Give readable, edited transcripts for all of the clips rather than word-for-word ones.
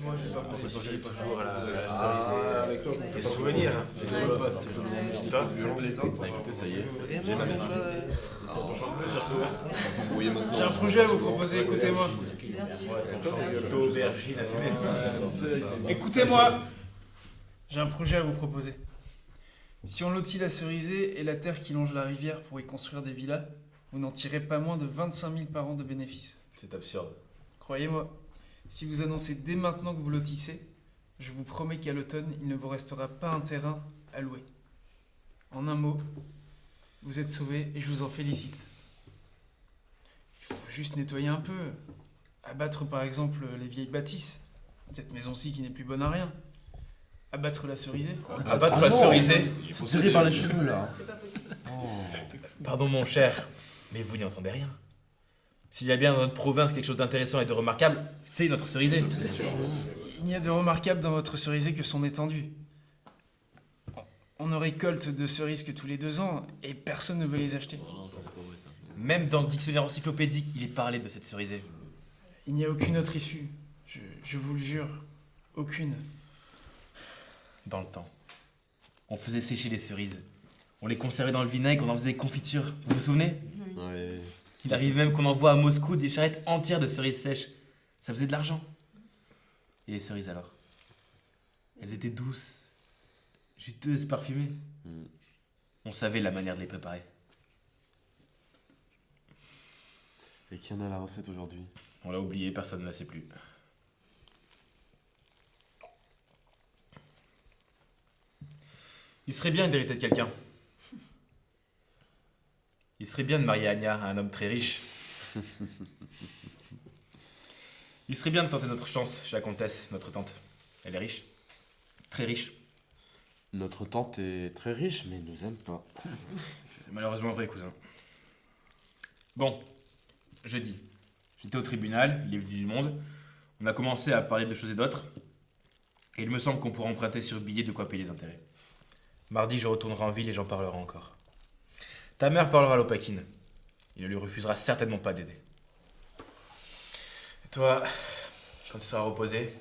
Moi, j'ai pas pensé toujours à la Ah, cerise. d'accord, je me Des fais pas souvenirs. pas cette journée. Toi, Bah écoutez, ça y est. J'ai ma mère invitée. ton champion surtout. Vous voyez maintenant. J'ai un projet à vous proposer, écoutez-moi. Aubergine à fumer. Écoutez-moi. J'ai un projet à vous proposer. Si on lotit la Cerisée et la terre qui longe la rivière pour y construire des villas, vous n'en tirez pas moins de 25 000 par an de bénéfices. C'est absurde. Croyez-moi, si vous annoncez dès maintenant que vous lotissez, je vous promets qu'à l'automne, il ne vous restera pas un terrain à louer. En un mot, vous êtes sauvés et je vous en félicite. Il faut juste nettoyer un peu, abattre par exemple les vieilles bâtisses, cette maison-ci qui n'est plus bonne à rien. Abattre la cerisée. Abattre la cerisée. Il faut tirer par les cheveux là. C'est pas possible. Pardon mon cher, mais vous n'y entendez rien. S'il y a bien dans notre province quelque chose d'intéressant et de remarquable, c'est notre cerisée. Il n'y a de remarquable dans votre cerisée que son étendue. On ne récolte de cerises que tous les 2 ans et personne ne veut les acheter. Même dans le dictionnaire encyclopédique, il est parlé de cette cerisée. Il n'y a aucune autre issue. Je vous le jure. Aucune. Dans le temps, on faisait sécher les cerises. On les conservait dans le vinaigre, on en faisait confiture. Vous vous souvenez? Ouais. Il arrive même qu'on envoie à Moscou des charrettes entières de cerises sèches. Ça faisait de l'argent. Et les cerises alors? Elles étaient douces, juteuses, parfumées. On savait la manière de les préparer. Et qui en a la recette aujourd'hui? On l'a oublié, personne ne la sait plus. Il serait bien d'hériter de quelqu'un. Il serait bien de marier Anya à un homme très riche. Il serait bien de tenter notre chance chez la comtesse, notre tante. Elle est riche. Très riche. Notre tante est très riche, mais nous aime pas. C'est malheureusement vrai, cousin. Bon, jeudi. J'étais au tribunal, il est venu du monde. On a commencé à parler de choses et d'autres. Et il me semble qu'on pourra emprunter sur billet de quoi payer les intérêts. Mardi, je retournerai en ville et j'en parlerai encore. Ta mère parlera à l'Opakine. Il ne lui refusera certainement pas d'aider. Et toi, quand tu seras reposé,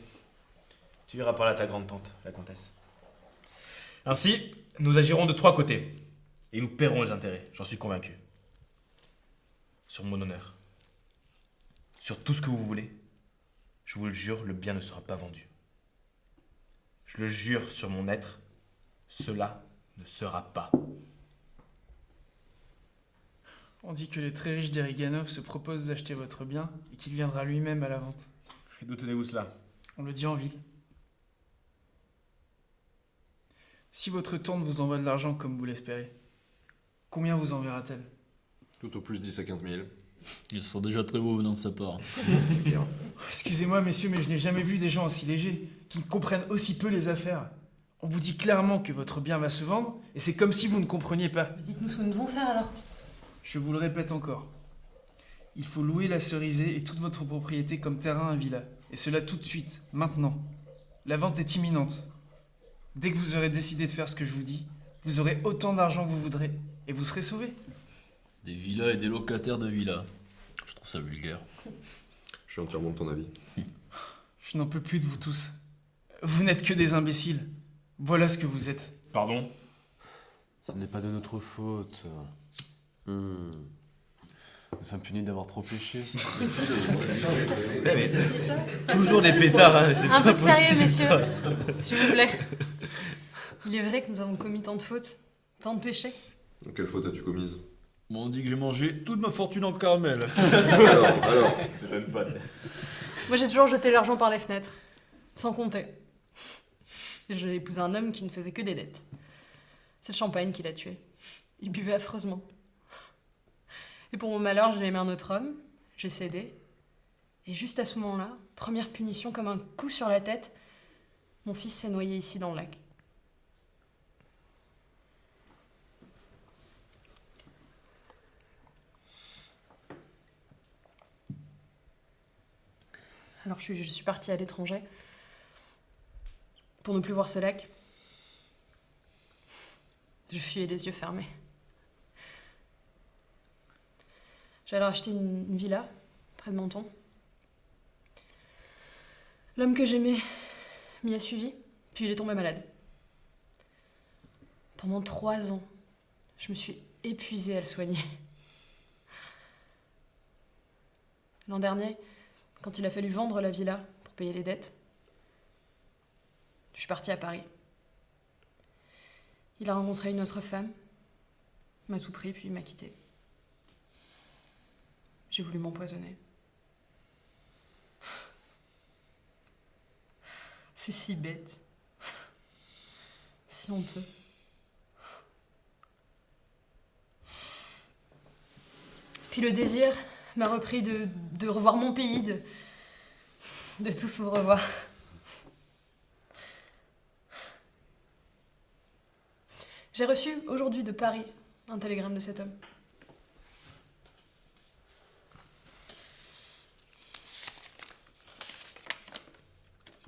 tu iras parler à ta grande tante, la comtesse. Ainsi, nous agirons de 3 côtés. Et nous paierons les intérêts, j'en suis convaincu. Sur mon honneur. Sur tout ce que vous voulez. Je vous le jure, le bien ne sera pas vendu. Je le jure sur mon être, cela ne sera pas. On dit que les très riches d'Eriganov se proposent d'acheter votre bien et qu'il viendra lui-même à la vente. Et d'où tenez-vous cela? On le dit en ville. Si votre tante vous envoie de l'argent comme vous l'espérez, combien vous enverra-t-elle? Tout au plus 10 à 15 000. Ils sont déjà très beaux venant de sa part. Excusez-moi, messieurs, mais je n'ai jamais vu des gens aussi légers, qui comprennent aussi peu les affaires. On vous dit clairement que votre bien va se vendre, et c'est comme si vous ne compreniez pas. Dites-nous ce que nous devons faire alors. Je vous le répète encore. Il faut louer la cerisée et toute votre propriété comme terrain à villa. Et cela tout de suite, maintenant. La vente est imminente. Dès que vous aurez décidé de faire ce que je vous dis, vous aurez autant d'argent que vous voudrez, et vous serez sauvés. Des villas et des locataires de villas. Je trouve ça vulgaire. Je suis entièrement de ton avis. Je n'en peux plus de vous tous. Vous n'êtes que des imbéciles. Voilà ce que vous êtes. Pardon? Ce n'est pas de notre faute. Nous sommes punis d'avoir trop péché. Mais toujours des pétards, hein, c'est Un pas peu de sérieux, possible. messieurs. S'il vous plaît. Il est vrai que nous avons commis tant de fautes, tant de péchés. Quelle faute as-tu commise? On dit que j'ai mangé toute ma fortune en caramel. Alors. Moi, j'ai toujours jeté l'argent par les fenêtres, sans compter. Et j'ai épousé un homme qui ne faisait que des dettes. C'est le champagne qui l'a tué. Il buvait affreusement. Et pour mon malheur, j'ai aimé un autre homme, j'ai cédé. Et juste à ce moment-là, première punition comme un coup sur la tête, mon fils s'est noyé ici dans le lac. Alors je suis partie à l'étranger pour ne plus voir ce lac. Je fuyais les yeux fermés. J'ai alors acheté une villa près de Menton. L'homme que j'aimais m'y a suivi, puis il est tombé malade. Pendant 3 ans, je me suis épuisée à le soigner. L'an dernier, quand il a fallu vendre la villa pour payer les dettes, je suis partie à Paris. Il a rencontré une autre femme, m'a tout pris, puis il m'a quittée. J'ai voulu m'empoisonner. C'est si bête. Si honteux. Puis le désir m'a repris de revoir mon pays, de tous vous revoir. J'ai reçu aujourd'hui de Paris un télégramme de cet homme.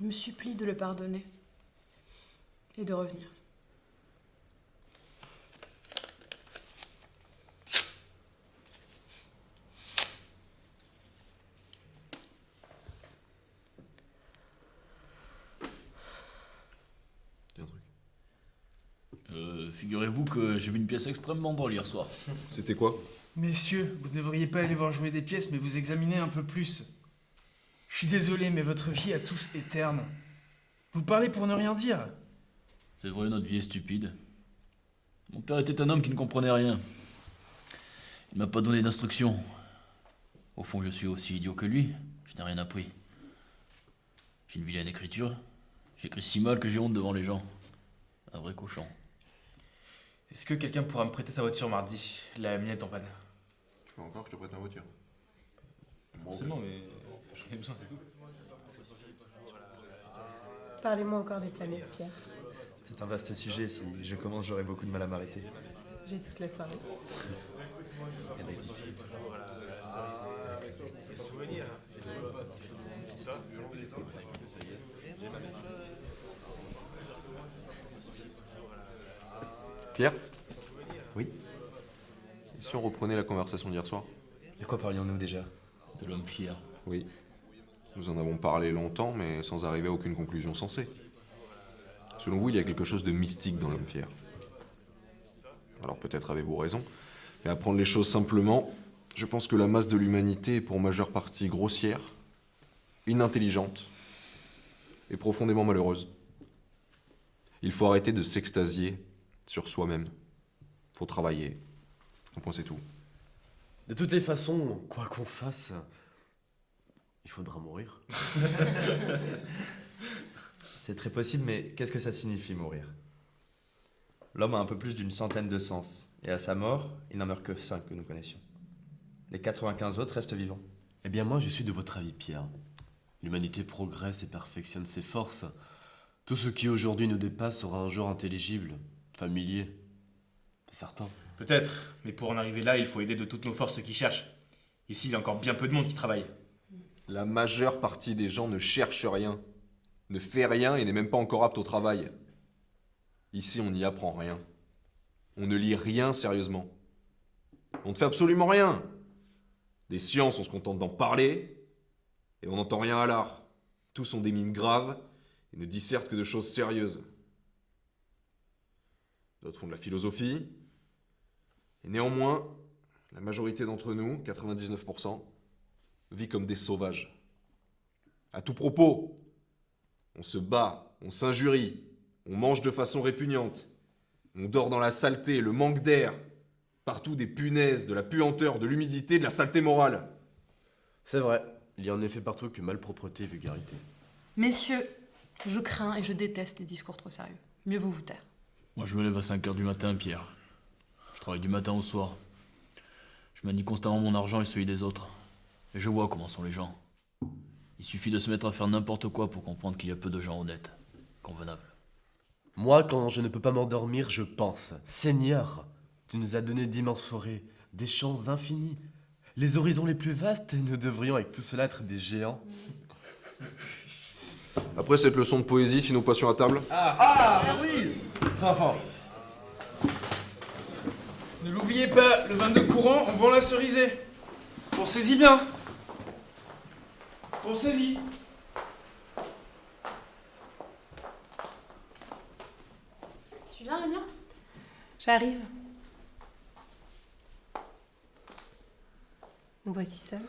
Il me supplie de le pardonner et de revenir. Dis un truc. Figurez-vous que j'ai vu une pièce extrêmement drôle hier soir. C'était quoi? Messieurs, vous ne devriez pas aller voir jouer des pièces, mais vous examiner un peu plus. Je suis désolé, mais votre vie à tous est terne. Vous parlez pour ne rien dire. C'est vrai, notre vie est stupide. Mon père était un homme qui ne comprenait rien. Il m'a pas donné d'instructions. Au fond, je suis aussi idiot que lui. Je n'ai rien appris. J'ai une vilaine écriture. J'écris si mal que j'ai honte devant les gens. Un vrai cochon. Est-ce que quelqu'un pourra me prêter sa voiture mardi? La mienne est en panne. Tu veux encore que je te prête ma voiture? Forcément, mais j'en ai besoin, c'est tout. Parlez-moi encore des planètes, Pierre. C'est un vaste sujet. Si je commence, j'aurai beaucoup de mal à m'arrêter. J'ai toute la soirée. Eh ben, Pierre? Oui. Et si on reprenait la conversation d'hier soir? De quoi parlions-nous déjà? De l'homme fier. Oui. Nous en avons parlé longtemps, mais sans arriver à aucune conclusion sensée. Selon vous, il y a quelque chose de mystique dans l'homme fier. Alors peut-être avez-vous raison, mais à prendre les choses simplement, je pense que la masse de l'humanité est pour majeure partie grossière, inintelligente et profondément malheureuse. Il faut arrêter de s'extasier sur soi-même. Il faut travailler. Un point, c'est tout. De toutes les façons, quoi qu'on fasse, il faudra mourir. C'est très possible, mais qu'est-ce que ça signifie mourir? L'homme a un peu plus d'une centaine de sens, et à sa mort, il n'en meurt que 5 que nous connaissions. Les 95 autres restent vivants. Eh bien moi, je suis de votre avis, Pierre. L'humanité progresse et perfectionne ses forces. Tout ce qui aujourd'hui nous dépasse sera un jour intelligible, familier. C'est certain. Peut-être, mais pour en arriver là, il faut aider de toutes nos forces ceux qui cherchent. Ici, il y a encore bien peu de monde qui travaille. La majeure partie des gens ne cherche rien, ne fait rien et n'est même pas encore apte au travail. Ici, on n'y apprend rien. On ne lit rien sérieusement. On ne fait absolument rien. Des sciences, on se contente d'en parler, et on n'entend rien à l'art. Tous sont des mines graves et ne dissertent que de choses sérieuses. D'autres font de la philosophie, et néanmoins, la majorité d'entre nous, 99%, vit comme des sauvages. À tout propos, on se bat, on s'injurie, on mange de façon répugnante, on dort dans la saleté, le manque d'air, partout des punaises, de la puanteur, de l'humidité, de la saleté morale. C'est vrai, il y a en effet partout que malpropreté et vulgarité. Messieurs, je crains et je déteste les discours trop sérieux. Mieux vaut vous taire. Moi, je me lève à 5h du matin, Pierre. Je travaille du matin au soir. Je manie constamment mon argent et celui des autres. Et je vois comment sont les gens. Il suffit de se mettre à faire n'importe quoi pour comprendre qu'il y a peu de gens honnêtes, convenables. Moi, quand je ne peux pas m'endormir, je pense, Seigneur, tu nous as donné d'immenses forêts, des champs infinis, les horizons les plus vastes, et nous devrions avec tout cela être des géants. Après cette leçon de poésie, si nous passions à table. Ne l'oubliez pas, le 22 courant, on vend la cerisée. Pensez-y bien. Pensez-y. J'arrive. Nous voici seuls.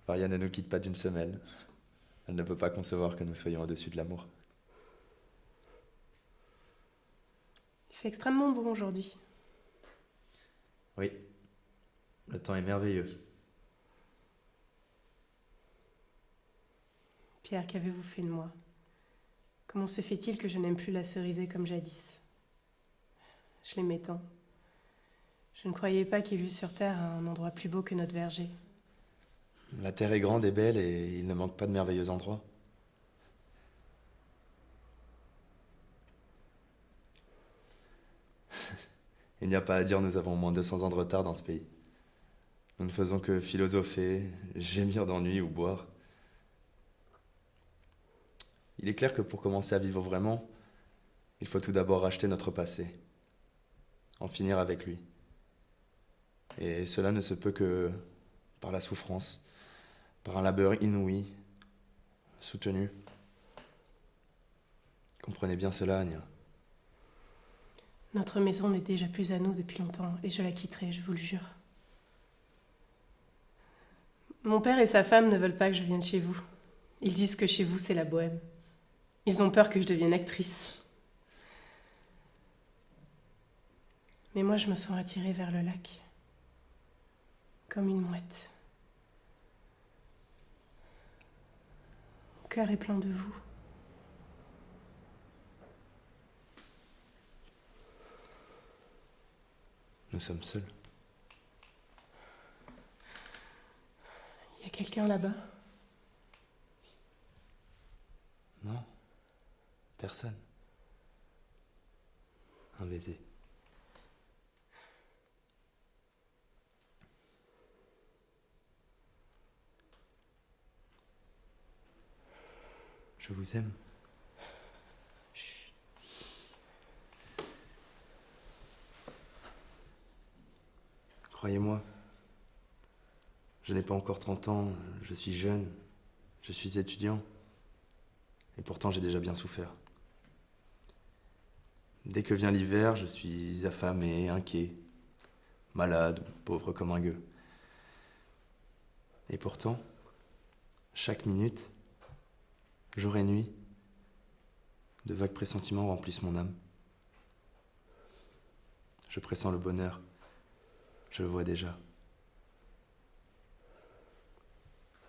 Varia ne nous quitte pas d'une semelle. Elle ne peut pas concevoir que nous soyons au-dessus de l'amour. Il fait extrêmement bon aujourd'hui. Oui, le temps est merveilleux. Pierre, qu'avez-vous fait de moi? Comment se fait-il que je n'aime plus la cerisier comme jadis? Je l'aimais tant. Je ne croyais pas qu'il y eût sur terre un endroit plus beau que notre verger. La terre est grande et belle et il ne manque pas de merveilleux endroits. Il n'y a pas à dire, nous avons au moins 200 ans de retard dans ce pays. Nous ne faisons que philosopher, gémir d'ennui ou boire. Il est clair que pour commencer à vivre vraiment, il faut tout d'abord racheter notre passé, en finir avec lui. Et cela ne se peut que par la souffrance, par un labeur inouï, soutenu. Comprenez bien cela, Anya. Notre maison n'est déjà plus à nous depuis longtemps et je la quitterai, je vous le jure. Mon père et sa femme ne veulent pas que je vienne chez vous. Ils disent que chez vous, c'est la bohème. Ils ont peur que je devienne actrice. Mais moi, je me sens attirée vers le lac, comme une mouette. Mon cœur est plein de vous. Nous sommes seuls. Il y a quelqu'un là-bas? Non, personne. Un baiser. Je vous aime. Croyez-moi, je n'ai pas encore 30 ans, je suis jeune, je suis étudiant, et pourtant j'ai déjà bien souffert. Dès que vient l'hiver, je suis affamé, inquiet, malade ou pauvre comme un gueux. Et pourtant, chaque minute, jour et nuit, de vagues pressentiments remplissent mon âme. Je pressens le bonheur. Je le vois déjà.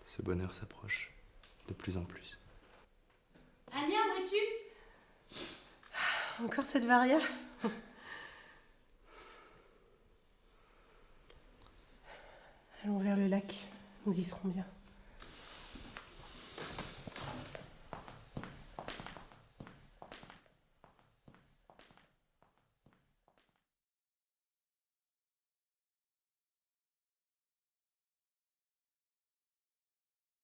Ce bonheur s'approche de plus en plus. Anya, où es-tu? Encore cette Varia? Allons vers le lac, nous y serons bien.